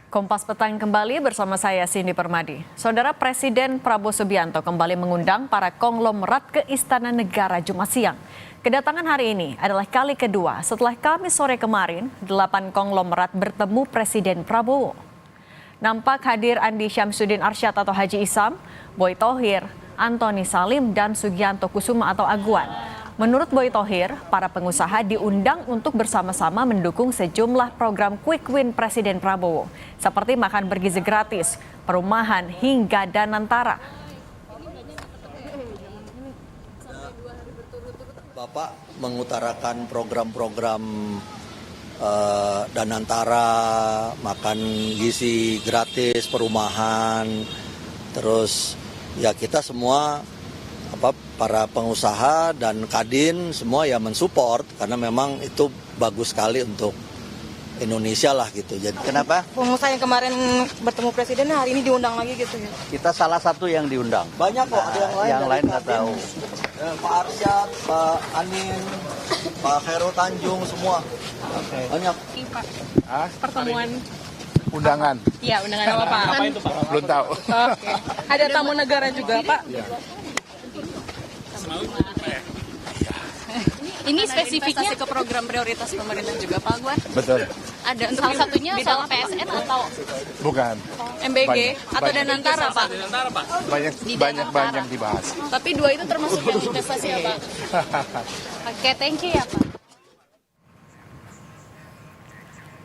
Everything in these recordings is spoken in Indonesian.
Kompas Petang kembali bersama saya Cindy Permadi. Saudara Presiden Prabowo Subianto kembali mengundang para konglomerat ke Istana Negara Jumat siang. Kedatangan hari ini adalah kali kedua setelah Kamis sore kemarin 8 konglomerat bertemu Presiden Prabowo. Nampak hadir Andi Syamsuddin Arsyad atau Haji Isam, Boy Thohir, Antoni Salim, dan Sugianto Kusuma atau Aguan. Menurut Boy Thohir, para pengusaha diundang untuk bersama-sama mendukung sejumlah program Quick Win Presiden Prabowo, seperti makan bergizi gratis, perumahan, hingga Danantara. Bapak mengutarakan program-program Danantara, makan gizi gratis, perumahan, terus ya kita semua para pengusaha dan Kadin semua ya mensupport karena memang itu bagus sekali untuk Indonesia lah gitu. Jadi kenapa? Pengusaha yang kemarin bertemu presiden hari ini diundang lagi gitu ya. Kita salah satu yang diundang. Banyak kok, ada yang lain. Yang lain nggak tahu. Pak Arsyad, Pak Anin, Pak Khairul Tanjung semua. Okay. Banyak. Pak, pertemuan undangan. Iya, undangan apa Pak? Apa itu Pak? Belum tahu. Oke. Ada tamu negara juga Pak? Ya. Ini spesifiknya ke program prioritas pemerintah juga Pak Aguan? Betul. Ada salah satunya soal PSN atau Bukan. MBG atau Danantara Pak? Banyak dibahas. Tapi dua itu termasuk yang investasi ya Pak? Oke, thank you ya Pak.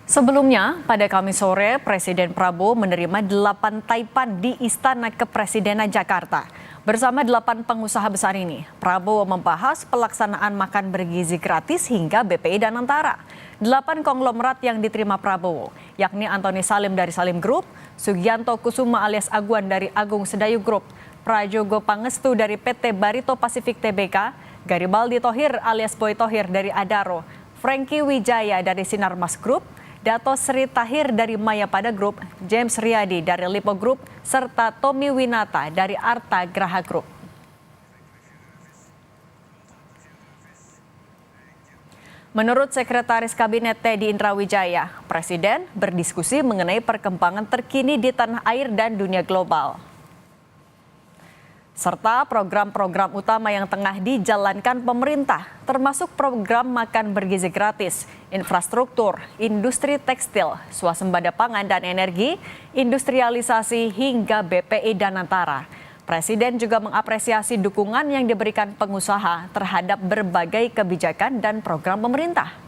Sebelumnya, pada Kamis sore, Presiden Prabowo menerima 8 taipan di Istana Kepresidenan Jakarta. Bersama 8 pengusaha besar ini, Prabowo membahas pelaksanaan makan bergizi gratis hingga BPI Danantara. 8 konglomerat yang diterima Prabowo, yakni Antoni Salim dari Salim Group, Sugianto Kusuma alias Aguan dari Agung Sedayu Group, Prajogo Pangestu dari PT Barito Pacific Tbk, Garibaldi Thohir alias Boy Thohir dari Adaro, Franky Wijaya dari Sinarmas Group, Dato Sri Tahir dari Mayapada Group, James Riyadi dari Lipo Group, serta Tommy Winata dari Arta Graha Group. Menurut Sekretaris Kabinet Teddy Indrawijaya, Presiden berdiskusi mengenai perkembangan terkini di tanah air dan dunia global, serta program-program utama yang tengah dijalankan pemerintah, termasuk program makan bergizi gratis, infrastruktur, industri tekstil, swasembada pangan dan energi, industrialisasi hingga BPI Danantara. Presiden juga mengapresiasi dukungan yang diberikan pengusaha terhadap berbagai kebijakan dan program pemerintah.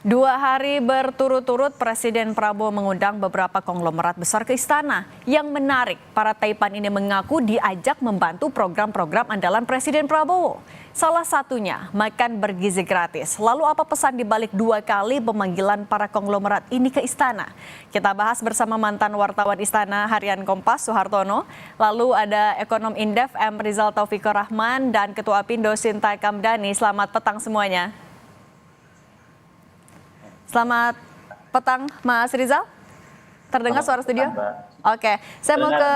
Dua hari berturut-turut Presiden Prabowo mengundang beberapa konglomerat besar ke istana. Yang menarik, para taipan ini mengaku diajak membantu program-program andalan Presiden Prabowo. Salah satunya makan bergizi gratis. Lalu apa pesan dibalik 2 kali pemanggilan para konglomerat ini ke istana? Kita bahas bersama mantan wartawan Istana Harian Kompas Soehartono. Lalu ada ekonom Indef M. Rizal Taufikur Rahman dan Ketua Pindo Sinta Kamdani. Selamat petang semuanya. Selamat petang, Mas Rizal. Terdengar suara studio? Oke, saya mau ke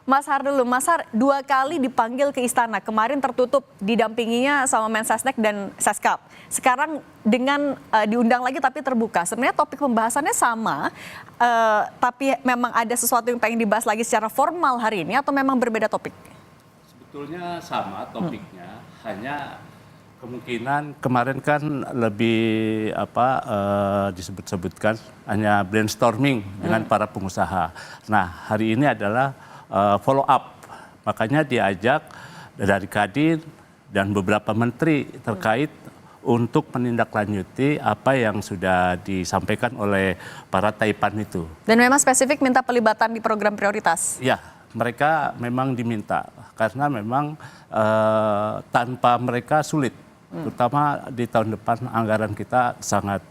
Mas Har dulu. Mas Har, 2 kali dipanggil ke istana. Kemarin tertutup, didampinginya sama Mensesnek dan Seskap. Sekarang dengan diundang lagi tapi terbuka. Sebenarnya topik pembahasannya sama, tapi memang ada sesuatu yang pengen dibahas lagi secara formal hari ini atau memang berbeda topik? Sebetulnya sama topiknya, hanya kemungkinan kemarin kan lebih disebut-sebutkan hanya brainstorming dengan para pengusaha. Nah, hari ini adalah follow up. Makanya diajak dari Kadin dan beberapa menteri terkait untuk menindaklanjuti apa yang sudah disampaikan oleh para taipan itu. Dan memang spesifik minta pelibatan di program prioritas? Ya, mereka memang diminta karena memang tanpa mereka sulit. Terutama di tahun depan anggaran kita sangat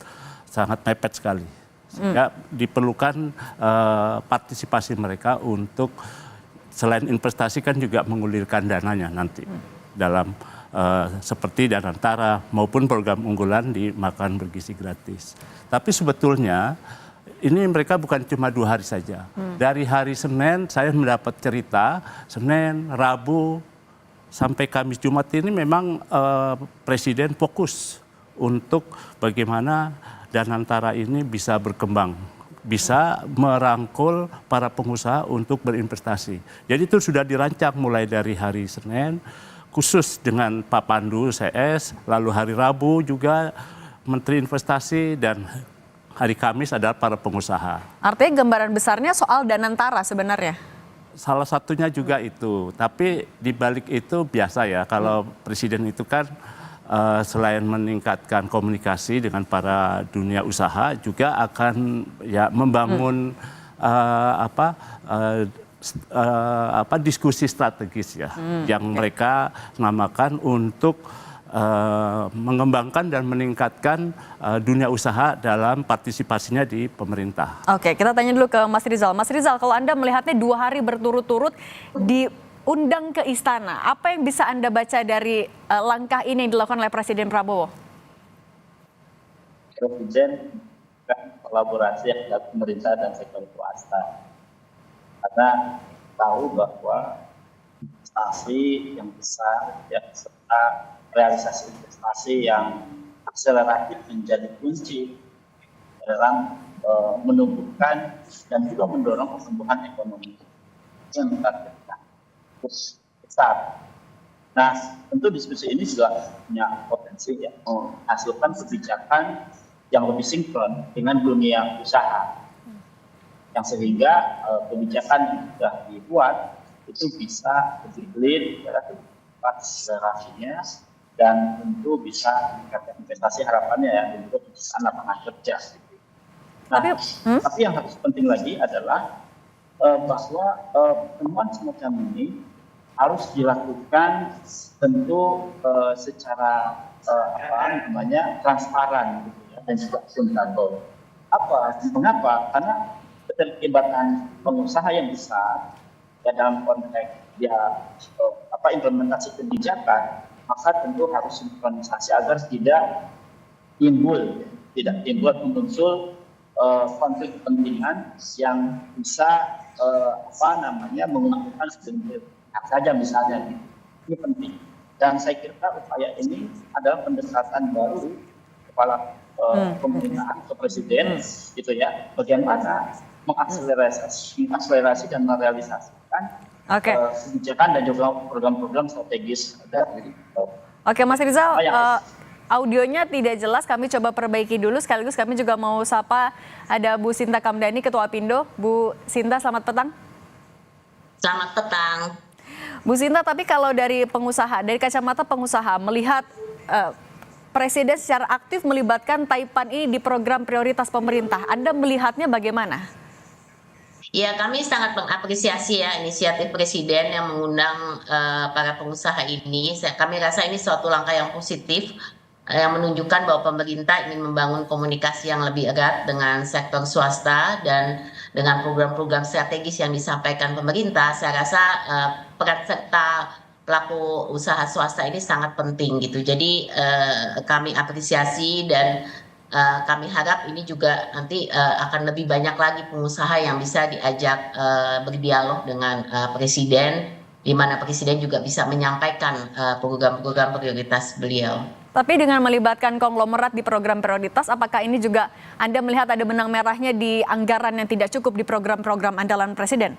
mepet sekali. Sehingga diperlukan partisipasi mereka untuk selain investasi kan juga mengulirkan dananya nanti dalam seperti Danantara maupun program unggulan di makan bergizi gratis. Tapi sebetulnya ini mereka bukan cuma 2 hari saja. Dari hari Senin saya mendapat cerita, Senin, Rabu, sampai Kamis Jumat ini memang Presiden fokus untuk bagaimana Danantara ini bisa berkembang, bisa merangkul para pengusaha untuk berinvestasi. Jadi itu sudah dirancang mulai dari hari Senin, khusus dengan Pak Pandu CS, lalu hari Rabu juga Menteri Investasi, dan hari Kamis adalah para pengusaha. Artinya gambaran besarnya soal Danantara sebenarnya? Salah satunya juga itu, tapi di balik itu biasa ya, kalau Presiden itu kan selain meningkatkan komunikasi dengan para dunia usaha, juga akan ya membangun diskusi strategis ya, yang mereka namakan untuk mengembangkan dan meningkatkan dunia usaha dalam partisipasinya di pemerintah. Oke, kita tanya dulu ke Mas Rizal. Mas Rizal, kalau Anda melihatnya 2 hari berturut-turut diundang ke istana, apa yang bisa Anda baca dari langkah ini yang dilakukan oleh Presiden Prabowo? Presiden kan kolaborasi antara pemerintah dan sektor swasta. Karena tahu bahwa investasi yang besar ya, serta realisasi investasi yang akseleratif menjadi kunci dalam menumbuhkan dan juga mendorong pertumbuhan ekonomi yang ditargetkan besar. Nah, tentu diskusi ini juga punya potensi ya, menghasilkan kebijakan yang lebih sinkron dengan dunia usaha, yang sehingga kebijakan yang sudah dibuat itu bisa lebih clear, lebih cepat akselerasinya, dan tentu bisa meningkatkan investasi harapannya ya, dan juga penciptaan lapangan kerja. Nah, tapi yang harus penting lagi adalah bahwa pertemuan semacam ini harus dilakukan tentu secara transparan gitu ya, dan juga akuntabel. Mengapa? Karena keterlibatan pengusaha yang besar ya, dalam konteks implementasi kebijakan, maka tentu harus sinkronisasi agar tidak timbul muncul konflik kepentingan yang bisa menguntungkan segelintir pihak saja misalnya. Ini penting, dan saya kira upaya ini adalah pendekatan baru kepala pemerintahan ke presiden gitu ya, bagaimana mengakselerasi dan merealisasikan kebijakan dan juga program-program strategis dari. Oke, Mas Rizal, audionya tidak jelas, kami coba perbaiki dulu. Sekaligus kami juga mau sapa, ada Bu Sinta Kamdani, Ketua Apindo. Bu Sinta, selamat petang. Selamat petang. Bu Sinta, tapi kalau dari pengusaha, dari kacamata pengusaha, melihat Presiden secara aktif melibatkan Taipan ini di program prioritas pemerintah, Anda melihatnya bagaimana? Ya, kami sangat mengapresiasi ya inisiatif Presiden yang mengundang para pengusaha ini. Kami rasa ini suatu langkah yang positif yang menunjukkan bahwa pemerintah ingin membangun komunikasi yang lebih erat dengan sektor swasta, dan dengan program-program strategis yang disampaikan pemerintah, saya rasa peran serta pelaku usaha swasta ini sangat penting gitu. Jadi kami apresiasi, dan kami harap ini juga nanti akan lebih banyak lagi pengusaha yang bisa diajak berdialog dengan Presiden, di mana Presiden juga bisa menyampaikan program-program prioritas beliau. Tapi dengan melibatkan konglomerat di program prioritas, apakah ini juga Anda melihat ada benang merahnya di anggaran yang tidak cukup di program-program andalan Presiden?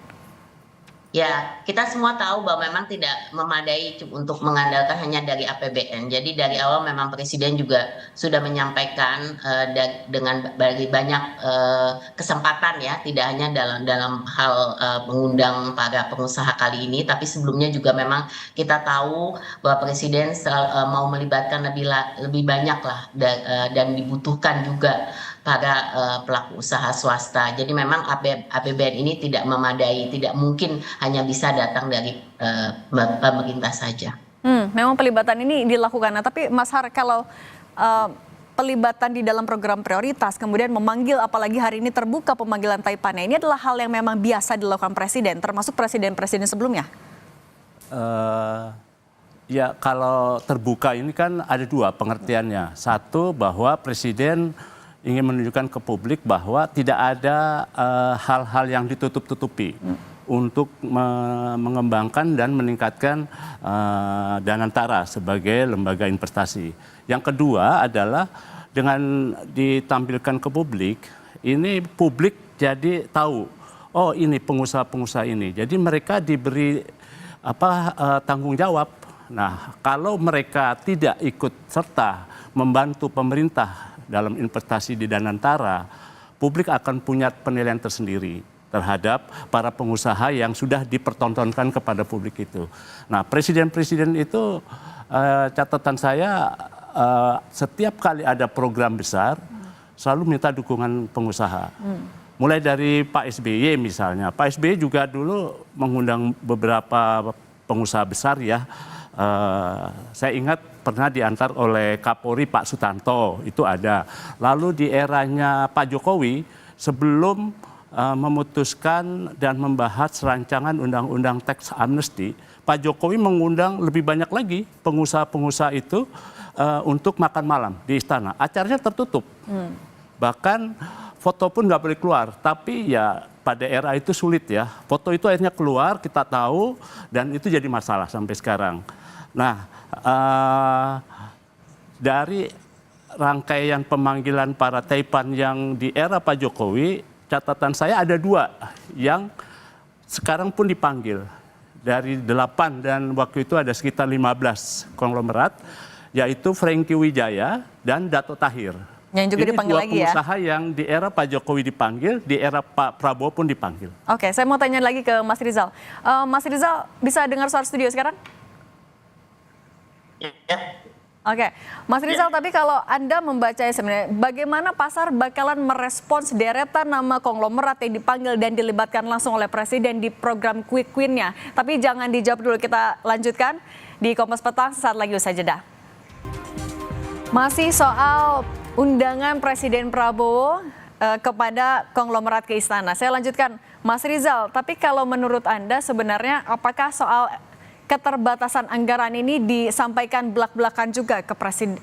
Ya, kita semua tahu bahwa memang tidak memadai untuk mengandalkan hanya dari APBN. Jadi dari awal memang Presiden juga sudah menyampaikan dengan banyak kesempatan ya, tidak hanya dalam hal mengundang para pengusaha kali ini, tapi sebelumnya juga memang kita tahu bahwa Presiden mau melibatkan lebih banyak lah, dan dibutuhkan juga para pelaku usaha swasta. Jadi memang APBN ini tidak memadai, tidak mungkin hanya bisa datang dari pemerintah saja. Memang pelibatan ini dilakukan. Nah, tapi Mas Har, kalau pelibatan di dalam program prioritas, kemudian memanggil, apalagi hari ini terbuka pemanggilan Taipan, ini adalah hal yang memang biasa dilakukan Presiden, termasuk presiden-presiden sebelumnya? Ya, kalau terbuka ini kan ada dua pengertiannya. Satu, bahwa Presiden ingin menunjukkan ke publik bahwa tidak ada hal-hal yang ditutup-tutupi. untuk mengembangkan dan meningkatkan Danantara sebagai lembaga investasi. Yang kedua adalah dengan ditampilkan ke publik, ini publik jadi tahu, oh ini pengusaha-pengusaha ini. Jadi mereka diberi tanggung jawab. Nah, kalau mereka tidak ikut serta membantu pemerintah dalam investasi di Danantara, publik akan punya penilaian tersendiri terhadap para pengusaha yang sudah dipertontonkan kepada publik itu. Nah, presiden-presiden itu catatan saya setiap kali ada program besar selalu minta dukungan pengusaha. Mulai dari Pak SBY misalnya. Pak SBY juga dulu mengundang beberapa pengusaha besar ya. Saya ingat pernah diantar oleh Kapolri Pak Sutanto, itu ada. Lalu di eranya Pak Jokowi sebelum memutuskan dan membahas rancangan undang-undang tax amnesty, Pak Jokowi mengundang lebih banyak lagi pengusaha-pengusaha itu untuk makan malam di istana. Acaranya tertutup, bahkan foto pun nggak boleh keluar. Tapi ya pada era itu sulit ya, foto itu akhirnya keluar, kita tahu, dan itu jadi masalah sampai sekarang. Nah, dari rangkaian pemanggilan para Taipan yang di era Pak Jokowi, catatan saya ada 2 yang sekarang pun dipanggil. Dari 8 dan waktu itu ada sekitar 15 konglomerat, yaitu Franky Wijaya dan Dato Tahir. Yang juga dipanggil lagi ya? Ini 2 pengusaha yang di era Pak Jokowi dipanggil, di era Pak Prabowo pun dipanggil. Oke, saya mau tanya lagi ke Mas Rizal. Mas Rizal, bisa dengar suara studio sekarang? Ya. Oke, Mas Rizal, tapi kalau Anda membacanya sebenarnya, bagaimana pasar bakalan merespons deretan nama konglomerat yang dipanggil dan dilibatkan langsung oleh Presiden di program Quick Win-nya? Tapi jangan dijawab dulu, kita lanjutkan di Kompas Petang sesaat lagi usai jeda. Masih soal undangan Presiden Prabowo kepada konglomerat ke istana. Saya lanjutkan, Mas Rizal, tapi kalau menurut Anda sebenarnya apakah soal keterbatasan anggaran ini disampaikan belak-belakan juga ke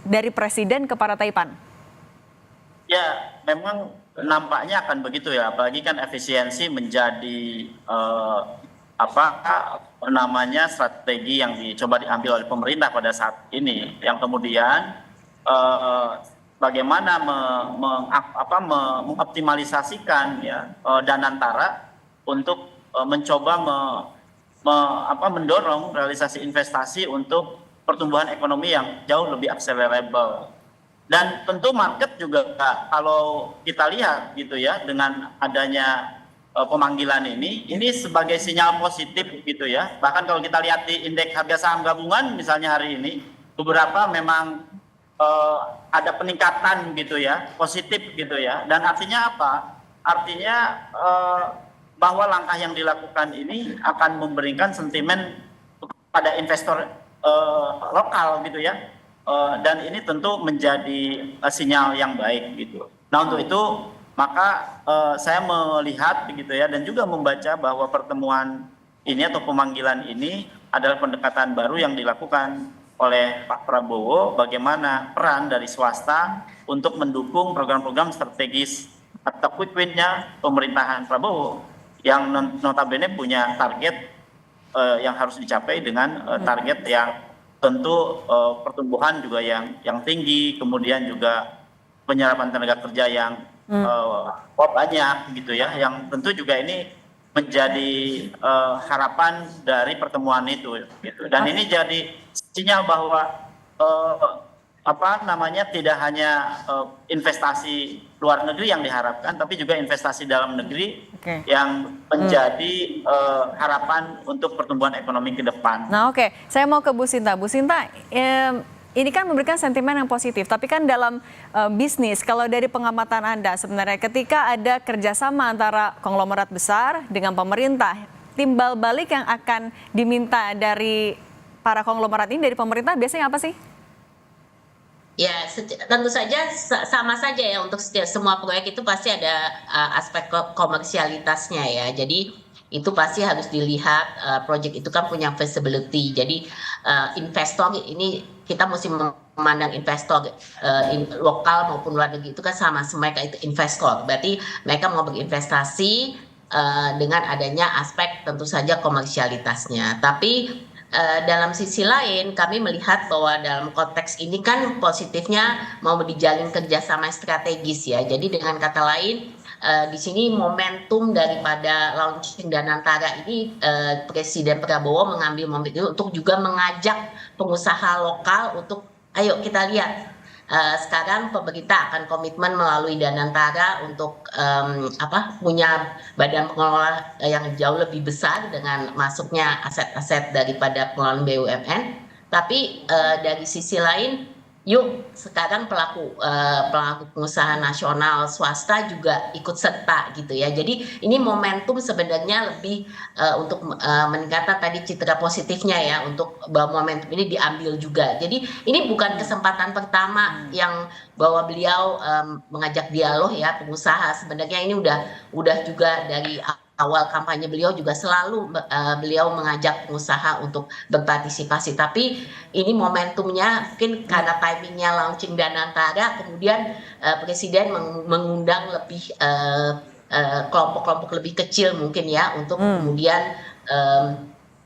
dari Presiden kepada Taipan? Ya, memang nampaknya akan begitu ya. Apalagi kan efisiensi menjadi strategi yang dicoba diambil oleh pemerintah pada saat ini. Yang kemudian bagaimana mengoptimalisasikan ya Danantara untuk mencoba mendorong realisasi investasi untuk pertumbuhan ekonomi yang jauh lebih accelerable. Dan tentu market juga kalau kita lihat gitu ya, dengan adanya pemanggilan ini sebagai sinyal positif gitu ya. Bahkan kalau kita lihat di indeks harga saham gabungan misalnya hari ini, beberapa memang ada peningkatan gitu ya, positif gitu ya. Dan artinya apa? Artinya bahwa langkah yang dilakukan ini akan memberikan sentimen pada investor lokal gitu ya, dan ini tentu menjadi sinyal yang baik gitu. Nah untuk itu maka saya melihat begitu ya, dan juga membaca bahwa pertemuan ini atau pemanggilan ini adalah pendekatan baru yang dilakukan oleh Pak Prabowo, bagaimana peran dari swasta untuk mendukung program-program strategis atau quick win-nya pemerintahan Prabowo, yang notabene punya target yang harus dicapai dengan target yang tentu pertumbuhan juga yang tinggi, kemudian juga penyerapan tenaga kerja yang banyak gitu ya, yang tentu juga ini menjadi harapan dari pertemuan itu gitu. Dan ini jadi sinyal bahwa tidak hanya investasi luar negeri yang diharapkan, tapi juga investasi dalam negeri yang menjadi harapan untuk pertumbuhan ekonomi ke depan. Nah saya mau ke Bu Sinta. Bu Sinta, ini kan memberikan sentimen yang positif, tapi kan dalam bisnis, kalau dari pengamatan Anda sebenarnya ketika ada kerjasama antara konglomerat besar dengan pemerintah, timbal balik yang akan diminta dari para konglomerat ini dari pemerintah biasanya apa sih? Ya, tentu saja sama saja ya, untuk semua proyek itu pasti ada aspek komersialitasnya ya. Jadi itu pasti harus dilihat, proyek itu kan punya feasibility. Jadi investor ini kita mesti memandang investor lokal maupun luar negeri itu kan sama, mereka itu investor. Berarti mereka mau berinvestasi dengan adanya aspek tentu saja komersialitasnya. Tapi dalam sisi lain kami melihat bahwa dalam konteks ini kan positifnya mau dijalin kerjasama strategis ya. Jadi dengan kata lain di sini momentum daripada launching Danantara ini Presiden Prabowo mengambil momen itu untuk juga mengajak pengusaha lokal untuk ayo kita lihat sekarang pemerintah akan komitmen melalui Danantara untuk punya badan pengelola yang jauh lebih besar dengan masuknya aset-aset daripada pengelolaan BUMN. Tapi dari sisi lain, yuk sekarang pelaku pengusaha nasional swasta juga ikut serta gitu ya. Jadi ini momentum sebenarnya lebih untuk meningkatkan tadi citra positifnya ya, untuk bahwa momentum ini diambil juga. Jadi ini bukan kesempatan pertama yang bahwa beliau mengajak dialog ya pengusaha. Sebenarnya ini udah juga dari awal kampanye beliau juga selalu beliau mengajak pengusaha untuk berpartisipasi. Tapi ini momentumnya mungkin karena timingnya launching Danantara, kemudian Presiden mengundang lebih kelompok-kelompok lebih kecil mungkin ya untuk kemudian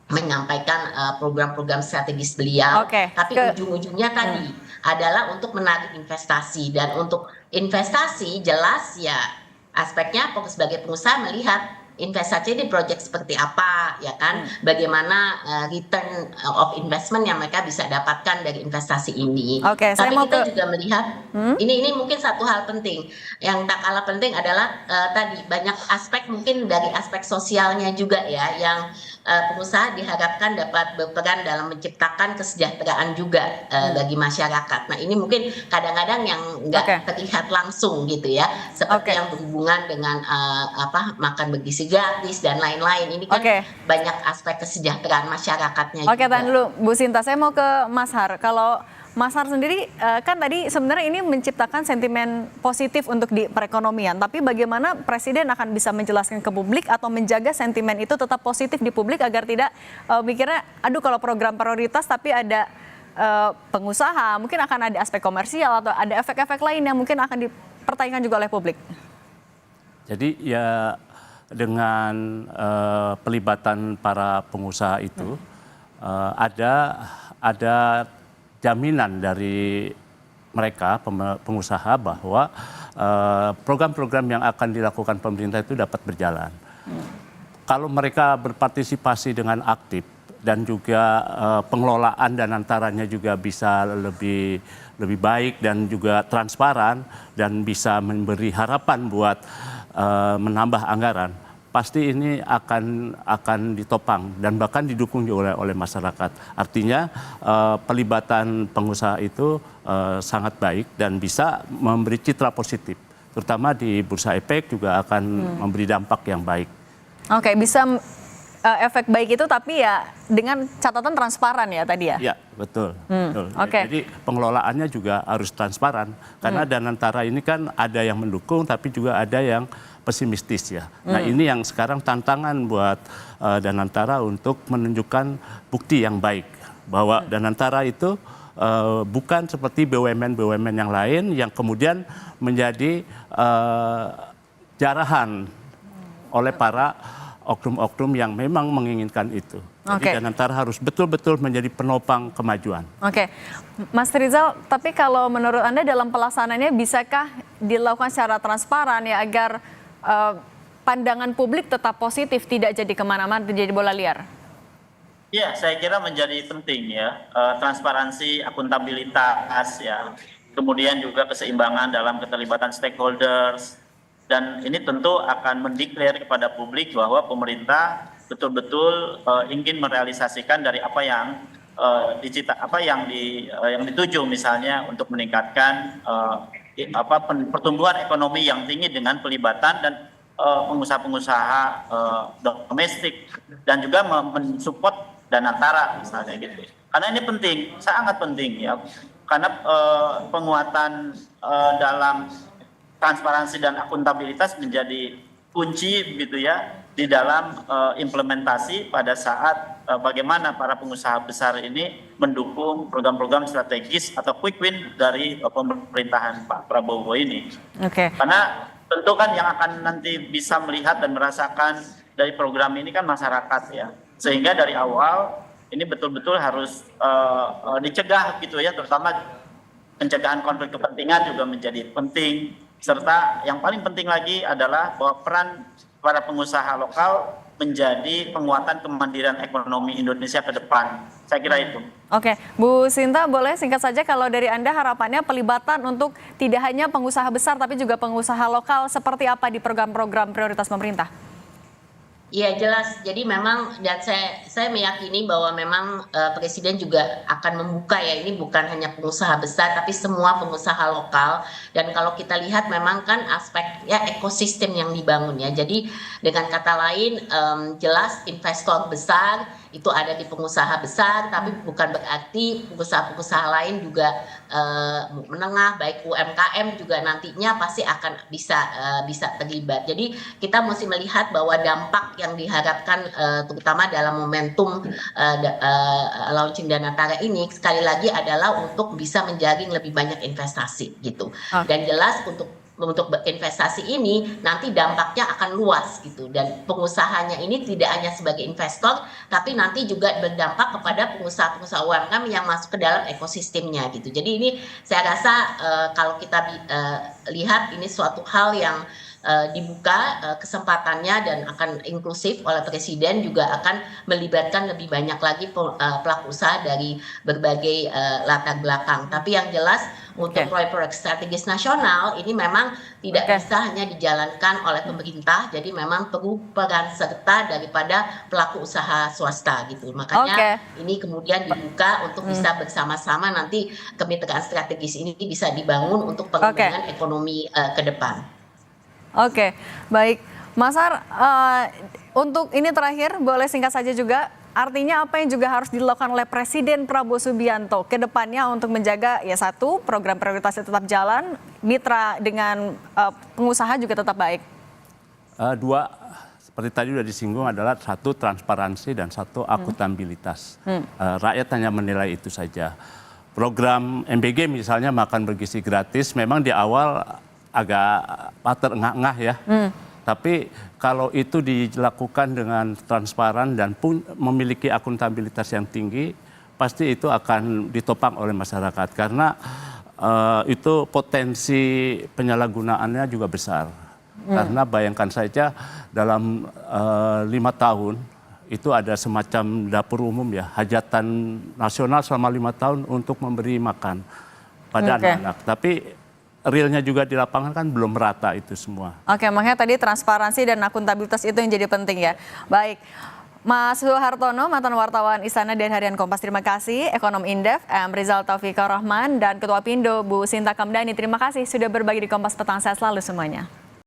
menyampaikan program-program strategis beliau. Tapi ujung-ujungnya tadi adalah untuk menarik investasi, dan untuk investasi jelas ya aspeknya sebagai pengusaha melihat investasi di proyek seperti apa ya kan, bagaimana return of investment yang mereka bisa dapatkan dari investasi ini. Tapi kita juga melihat ini mungkin satu hal penting yang tak kalah penting adalah tadi banyak aspek, mungkin dari aspek sosialnya juga ya, yang pengusaha diharapkan dapat berperan dalam menciptakan kesejahteraan juga bagi masyarakat. Nah ini mungkin kadang-kadang yang nggak terlihat langsung gitu ya, seperti yang berhubungan dengan makan bergizi gratis dan lain-lain. Ini kan banyak aspek kesejahteraan masyarakatnya juga. Tahan dulu Bu Sinta, saya mau ke Mas Har. Kalau Mas Har sendiri kan tadi sebenarnya ini menciptakan sentimen positif untuk di perekonomian, tapi bagaimana Presiden akan bisa menjelaskan ke publik atau menjaga sentimen itu tetap positif di publik agar tidak mikirnya aduh kalau program prioritas tapi ada pengusaha, mungkin akan ada aspek komersial atau ada efek-efek lain yang mungkin akan dipertanyakan juga oleh publik. Jadi ya dengan pelibatan para pengusaha itu ada jaminan dari mereka pengusaha bahwa program-program yang akan dilakukan pemerintah itu dapat berjalan. Kalau mereka berpartisipasi dengan aktif dan juga pengelolaan Danantaranya juga bisa lebih baik dan juga transparan dan bisa memberi harapan buat menambah anggaran, pasti ini akan ditopang dan bahkan didukung oleh masyarakat. Artinya pelibatan pengusaha itu sangat baik dan bisa memberi citra positif, terutama di Bursa Efek juga akan memberi dampak yang baik. Bisa efek baik itu tapi ya dengan catatan transparan ya tadi ya? Ya betul. Jadi pengelolaannya juga harus transparan karena Danantara ini kan ada yang mendukung tapi juga ada yang pesimistis ya. Nah ini yang sekarang tantangan buat Danantara untuk menunjukkan bukti yang baik bahwa Danantara itu bukan seperti BUMN yang lain yang kemudian menjadi jarahan oleh para oknum-oknum yang memang menginginkan itu. Jadi Danantara harus betul-betul menjadi penopang kemajuan. Mas Rizal, tapi kalau menurut Anda dalam pelaksanaannya bisakah dilakukan secara transparan ya agar pandangan publik tetap positif, tidak jadi kemana-mana, tidak jadi bola liar? Ya, saya kira menjadi penting ya, transparansi, akuntabilitas ya, kemudian juga keseimbangan dalam keterlibatan stakeholders, dan ini tentu akan mendeklar kepada publik bahwa pemerintah betul-betul ingin merealisasikan dari apa yang yang dituju, misalnya untuk meningkatkan pertumbuhan ekonomi yang tinggi dengan pelibatan dan pengusaha-pengusaha domestik dan juga mensupport Danantara misalnya gitu. Karena ini penting, sangat penting ya. Karena penguatan dalam transparansi dan akuntabilitas menjadi kunci gitu ya di dalam implementasi pada saat bagaimana para pengusaha besar ini mendukung program-program strategis atau quick win dari pemerintahan Pak Prabowo ini. Karena tentu kan yang akan nanti bisa melihat dan merasakan dari program ini kan masyarakat ya. Sehingga dari awal ini betul-betul harus dicegah gitu ya, terutama pencegahan konflik kepentingan juga menjadi penting. Serta yang paling penting lagi adalah bahwa peran para pengusaha lokal menjadi penguatan kemandirian ekonomi Indonesia ke depan. Saya kira itu. Oke, Bu Sinta, boleh singkat saja kalau dari Anda harapannya pelibatan untuk tidak hanya pengusaha besar tapi juga pengusaha lokal seperti apa di program-program prioritas pemerintah? Iya jelas. Jadi memang dan saya meyakini bahwa memang Presiden juga akan membuka ya, ini bukan hanya pengusaha besar tapi semua pengusaha lokal. Dan kalau kita lihat memang kan aspek ya ekosistem yang dibangun ya. Jadi dengan kata lain jelas investor besar itu ada di pengusaha besar, tapi bukan berarti pengusaha-pengusaha lain juga menengah baik UMKM juga nantinya pasti akan bisa terlibat. Jadi kita mesti melihat bahwa dampak yang diharapkan terutama dalam momentum launching Danantara ini sekali lagi adalah untuk bisa menjaring lebih banyak investasi gitu. Dan jelas untuk berinvestasi ini nanti dampaknya akan luas gitu, dan pengusahanya ini tidak hanya sebagai investor tapi nanti juga berdampak kepada pengusaha-pengusaha UMKM yang masuk ke dalam ekosistemnya gitu. Jadi ini saya rasa kalau kita lihat ini suatu hal yang dibuka kesempatannya dan akan inklusif oleh Presiden, juga akan melibatkan lebih banyak lagi pelaku usaha dari berbagai latar belakang. Tapi yang jelas untuk proyek-proyek strategis nasional ini memang tidak bisa hanya dijalankan oleh pemerintah, jadi memang perlu peran serta daripada pelaku usaha swasta gitu. Makanya ini kemudian dibuka untuk bisa bersama-sama nanti kemitraan strategis ini bisa dibangun untuk pengembangan ekonomi ke depan. Oke, baik. Mas Har, untuk ini terakhir boleh singkat saja juga, artinya apa yang juga harus dilakukan oleh Presiden Prabowo Subianto ke depannya untuk menjaga ya satu, program prioritasnya tetap jalan, mitra dengan pengusaha juga tetap baik? Dua, seperti tadi sudah disinggung adalah satu transparansi dan satu akuntabilitas. Rakyat hanya menilai itu saja. Program MBG misalnya makan bergizi gratis memang di awal agak terengah-engah ya. Tapi kalau itu dilakukan dengan transparan dan pun memiliki akuntabilitas yang tinggi, pasti itu akan ditopang oleh masyarakat. Karena itu potensi penyalahgunaannya juga besar. Karena bayangkan saja dalam 5 tahun itu ada semacam dapur umum ya, hajatan nasional selama 5 tahun untuk memberi makan pada anak-anak. Tapi realnya juga di lapangan kan belum merata itu semua. Oke, makanya tadi transparansi dan akuntabilitas itu yang jadi penting ya. Baik, Mas Suhartono, mantan wartawan Istana dan Harian Kompas, terima kasih. Ekonom Indef, M. Rizal Taufikur Rahman, dan Ketua Pindo, Bu Sinta Kamdani, terima kasih sudah berbagi di Kompas Petang. Sehat selalu semuanya.